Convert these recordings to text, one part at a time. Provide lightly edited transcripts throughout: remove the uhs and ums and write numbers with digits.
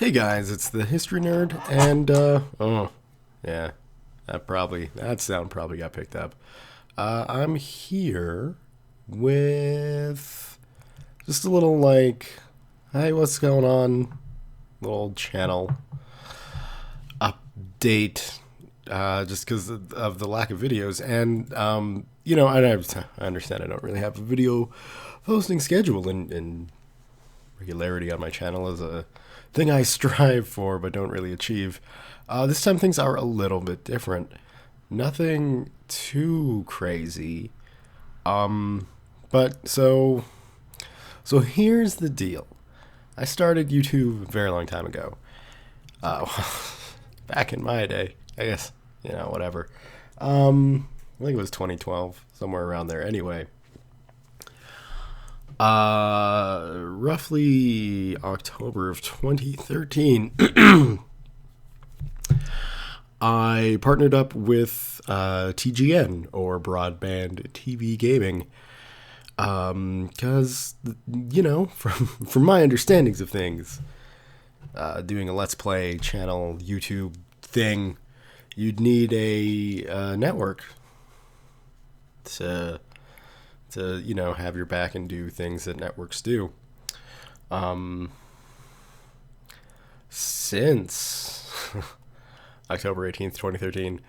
Hey guys, it's the History Nerd, and yeah, that sound probably got picked up. I'm here with just a little hey, what's going on? Little channel update, just because of the lack of videos, and I understand I don't really have a video posting schedule, and regularity on my channel is a thing I strive for but don't really achieve. This time things are a little bit different. Nothing too crazy. But so here's the deal. I started YouTube a very long time ago. Uh, Back in my day, I guess, whatever. I think it was 2012, somewhere around there. Anyway, roughly October of 2013, I partnered up with TGN, or Broadband TV Gaming, because from my understandings of things, doing a Let's Play channel YouTube thing, you'd need a network to have your back and do things that networks do. Since October 18th, 2013,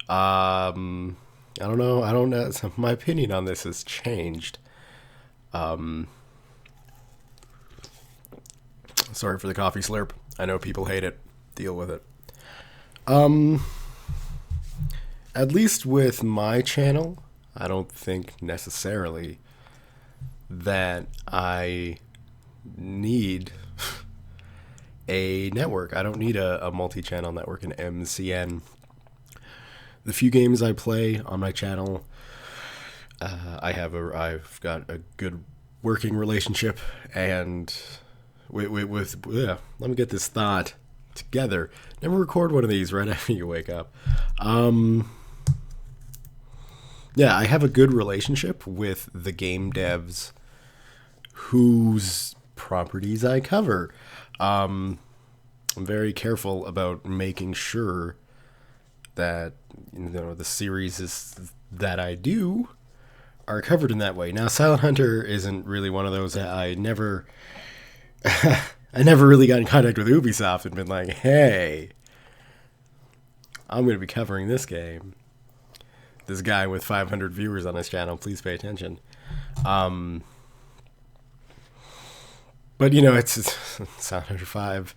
I don't know. My opinion on this has changed. Sorry for the coffee slurp. I know people hate it. Deal with it. At least with my channel, I don't think necessarily that I need a network. I don't need a multi-channel network, an MCN. The few games I play on my channel, I've got a good working relationship, and let me get this thought together. Never record one of these right after you wake up. Yeah, I have a good relationship with the game devs whose properties I cover. I'm very careful about making sure that the series that I do are covered in that way. Now, Silent Hunter isn't really one of those that I never really got in contact with Ubisoft and been like, hey, I'm going to be covering this game. This guy with 500 viewers on his channel, please pay attention. But it's Silent Hunter 5.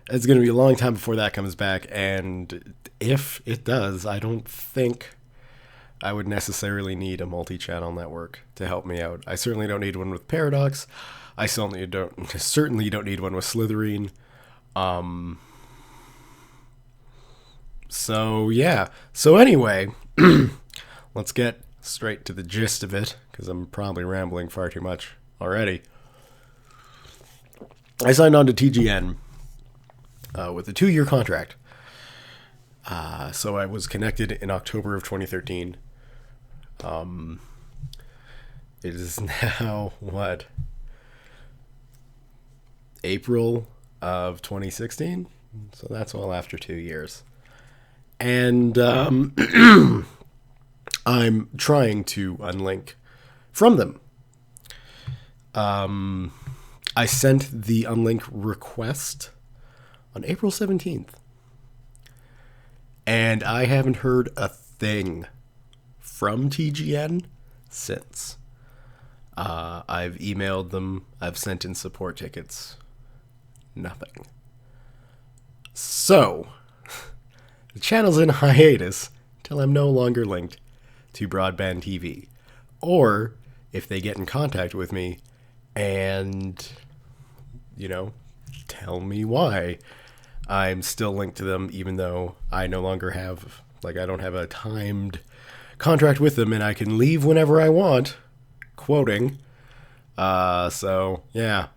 It's going to be a long time before that comes back, and if it does, I don't think I would necessarily need a multi-channel network to help me out. I certainly don't need one with Paradox. I certainly don't need one with Slitherine. So yeah. So anyway, let's get straight to the gist of it, because I'm probably rambling far too much already. I signed on to TGN with a 2-year contract. So I was connected in October of 2013. It is now, April of 2016? So that's well after 2 years. And I'm trying to unlink from them. I sent the unlink request on April 17th. And I haven't heard a thing from TGN since. I've emailed them. I've sent in support tickets. Nothing. So, the channel's in hiatus till I'm no longer linked to Broadband TV. Or, if they get in contact with me and, tell me why I'm still linked to them, even though I no longer have, I don't have a timed contract with them and I can leave whenever I want, quoting. So, yeah,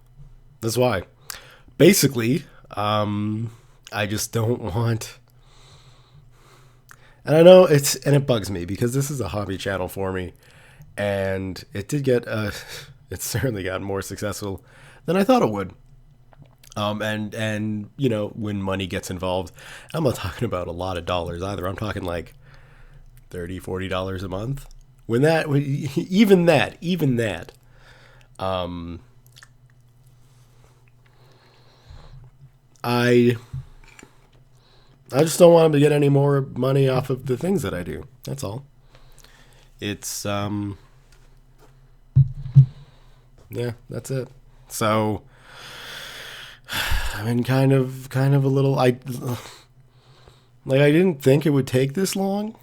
that's why. Basically, I just don't want... And I know it bugs me because this is a hobby channel for me, and it did get, it certainly got more successful than I thought it would. And when money gets involved, I'm not talking about a lot of dollars either. I'm talking like $30-$40 a month. Even that, um, I I just don't want him to get any more money off of the things that I do. That's all. It's yeah, that's it. So I'm in kind of a little I didn't think it would take this long.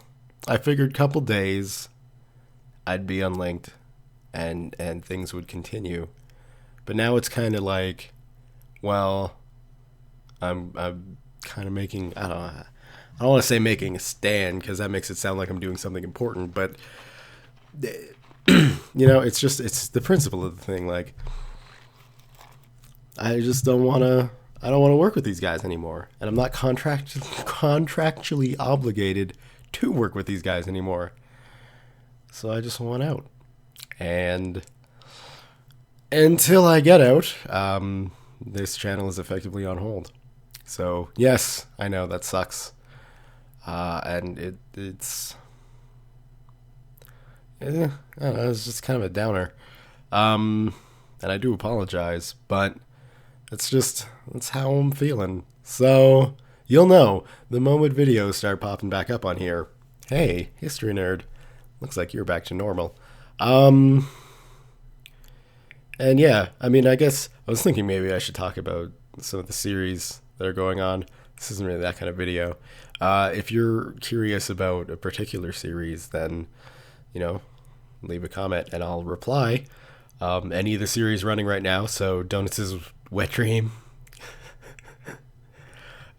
I figured couple days I'd be unlinked and things would continue. But now it's kind of like, well, I'm kind of making, I don't want to say making a stand because that makes it sound like I'm doing something important, but it's the principle of the thing. Like, I just don't want to. I don't want to work with these guys anymore, and I'm not contractually obligated to work with these guys anymore. So I just want out, and until I get out, this channel is effectively on hold. So yes, I know that sucks, and it's I don't know, it's just kind of a downer. And I do apologize, but that's how I'm feeling. So you'll know the moment videos start popping back up on here. Hey, history nerd, looks like you're back to normal. And yeah, I mean, I guess I was thinking maybe I should talk about some of the series that are going on. This isn't really that kind of video. If you're curious about a particular series, then leave a comment and I'll reply. Any of the series running right now, so Donuts' Wet Dream.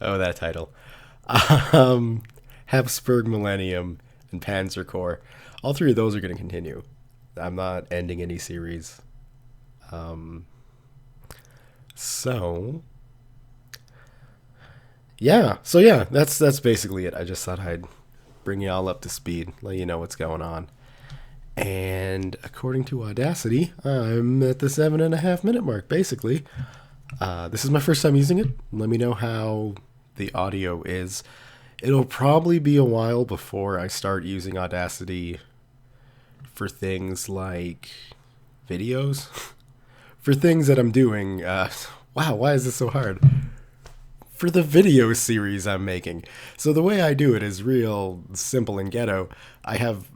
Oh, that title. Habsburg Millennium and Panzer Corps. All three of those are going to continue. I'm not ending any series. So yeah, that's basically it. I just thought I'd bring you all up to speed, let you know what's going on. And according to Audacity, I'm at the 7.5 minute mark, basically. This is my first time using it. Let me know how the audio is. It'll probably be a while before I start using Audacity for things like videos. For things that I'm doing. Wow, why is this so hard? For the video series I'm making. So the way I do it is real simple and ghetto. I have,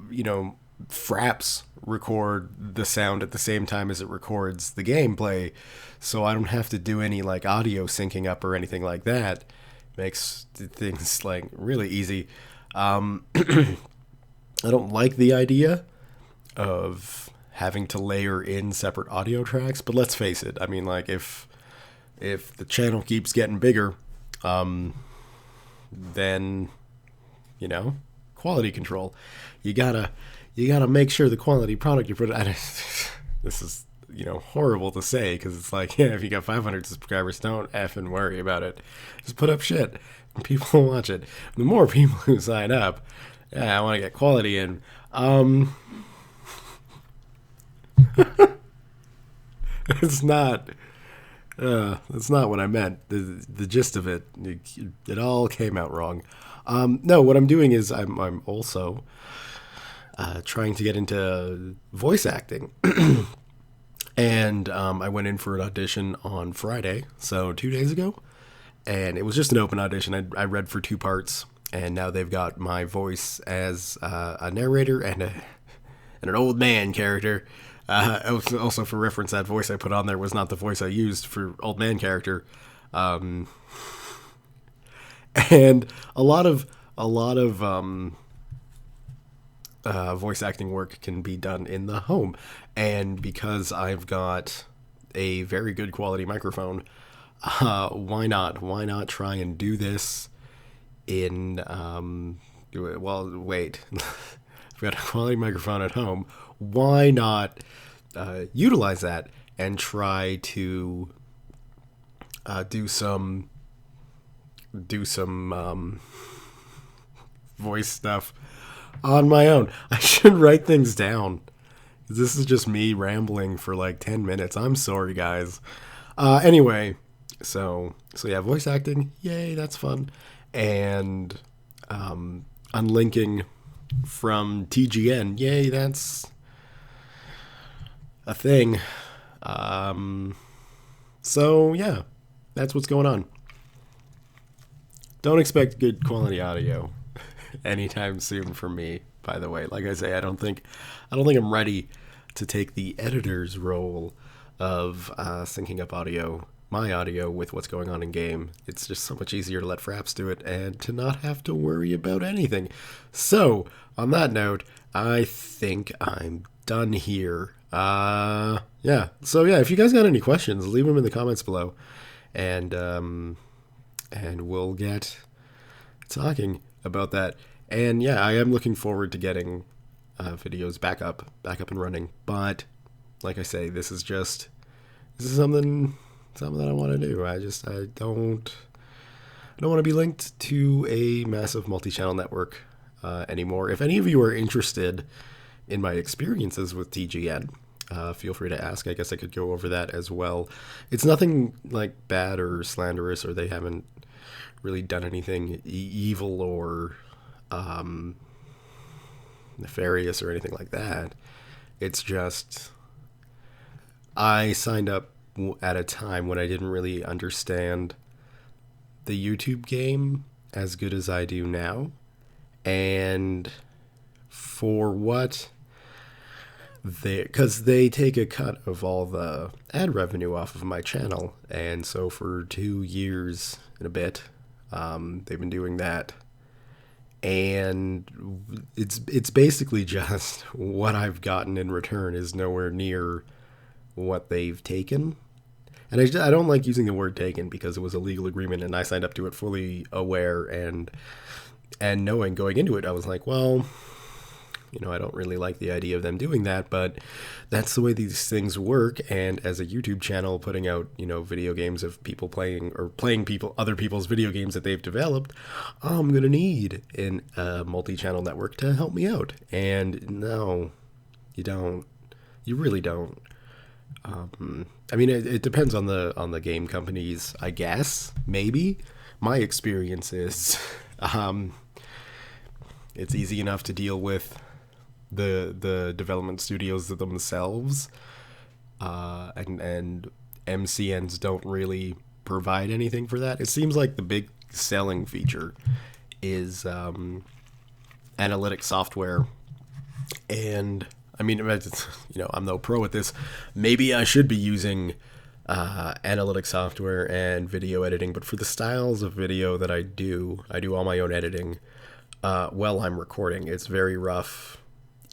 Fraps record the sound at the same time as it records the gameplay, so I don't have to do any like audio syncing up or anything like that. Makes things like really easy. I don't like the idea of having to layer in separate audio tracks, but let's face it. I mean, like if the channel keeps getting bigger, then quality control. You gotta make sure the quality product you put out. This is horrible to say because it's like, yeah, if you got 500 subscribers, don't effing worry about it. Just put up shit and people will watch it. The more people who sign up, yeah, I want to get quality in. It's not. That's not what I meant. The gist of it all came out wrong. No, what I'm doing is I'm also trying to get into voice acting. And I went in for an audition on Friday, so 2 days ago. And it was just an open audition. I read for 2 parts, and now they've got my voice as a narrator and an old man character. Also, for reference, that voice I put on there was not the voice I used for old man character. And a lot of voice acting work can be done in the home, and because I've got a very good quality microphone, why not try and do this in well, wait. I've got a quality microphone at home. Why not utilize that and try to do some voice stuff on my own? I should write things down. This is just me rambling for like 10 minutes. I'm sorry, guys. Anyway, So yeah, voice acting, yay, that's fun. And unlinking from TGN, yay, that's a thing. So yeah, that's what's going on. Don't expect good quality audio anytime soon from me. By the way, like I say, I don't think I'm ready to take the editor's role of syncing up my audio with what's going on in game. It's just so much easier to let Fraps do it and to not have to worry about anything. So, on that note, I think I'm done here. Yeah. So yeah, if you guys got any questions, leave them in the comments below, and we'll get talking about that. And yeah, I am looking forward to getting videos back up and running. But like I say, this is something that I want to do. I don't want to be linked to a massive multi-channel network anymore. If any of you are interested in my experiences with TGN, feel free to ask. I guess I could go over that as well. It's nothing like bad or slanderous, or they haven't really done anything evil or nefarious or anything like that. It's just I signed up at a time when I didn't really understand the YouTube game as good as I do now, and for what because they take a cut of all the ad revenue off of my channel, and so for 2 years and a bit, they've been doing that, and it's basically just what I've gotten in return is nowhere near what they've taken. And I don't like using the word taken because it was a legal agreement, and I signed up to it fully aware and knowing going into it. I was like, well, I don't really like the idea of them doing that, but that's the way these things work. And as a YouTube channel putting out, video games of people playing other people's video games that they've developed, I'm going to need a multi-channel network to help me out. And no, you don't. You really don't. I mean, it depends on the game companies, I guess. Maybe. My experience is it's easy enough to deal with the development studios themselves, and MCNs don't really provide anything for that. It seems like the big selling feature is analytic software, and I mean, I'm no pro at this. Maybe I should be using analytic software and video editing, but for the styles of video that I do all my own editing while I'm recording. It's very rough,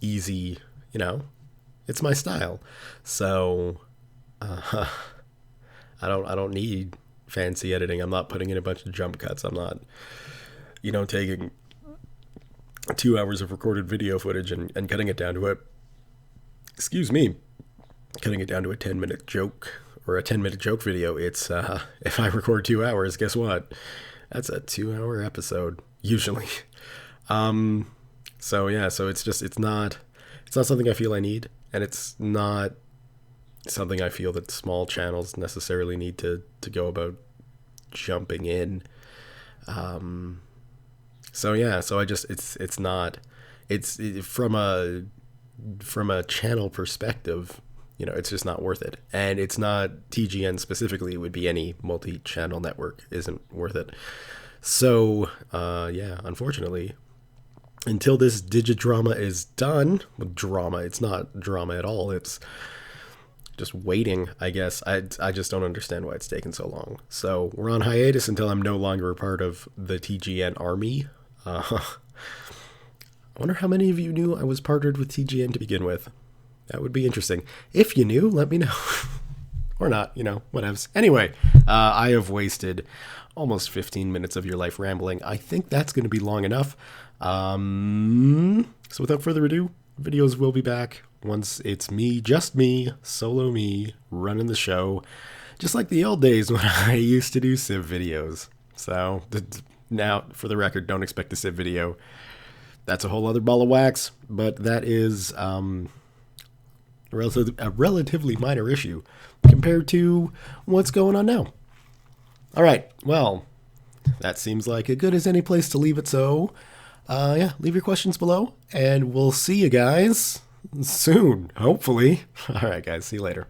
easy, it's my style. So I don't need fancy editing. I'm not putting in a bunch of jump cuts. I'm not, taking 2 hours of recorded video footage and cutting it down to a 10-minute joke or a 10-minute joke video. It's if I record 2 hours, guess what? That's a 2-hour episode usually. So it's not something I feel I need, and it's not something I feel that small channels necessarily need to go about jumping in. From a channel perspective, it's just not worth it. And it's not TGN specifically. It would be any multi-channel network isn't worth it. So, unfortunately, until this Digidrama is done, it's not drama at all. It's just waiting, I guess. I just don't understand why it's taken so long. So we're on hiatus until I'm no longer a part of the TGN army. I wonder how many of you knew I was partnered with TGN to begin with. That would be interesting. If you knew, let me know. Or not, whatevs. Anyway, I have wasted almost 15 minutes of your life rambling. I think that's going to be long enough. So without further ado, videos will be back once it's just me, solo me, running the show. Just like the old days when I used to do Civ videos. So, now, for the record, don't expect a Civ video. That's a whole other ball of wax, but that is a relatively minor issue compared to what's going on now. All right. Well, that seems like as good as any place to leave it. So, yeah, leave your questions below, and we'll see you guys soon, hopefully. All right, guys. See you later.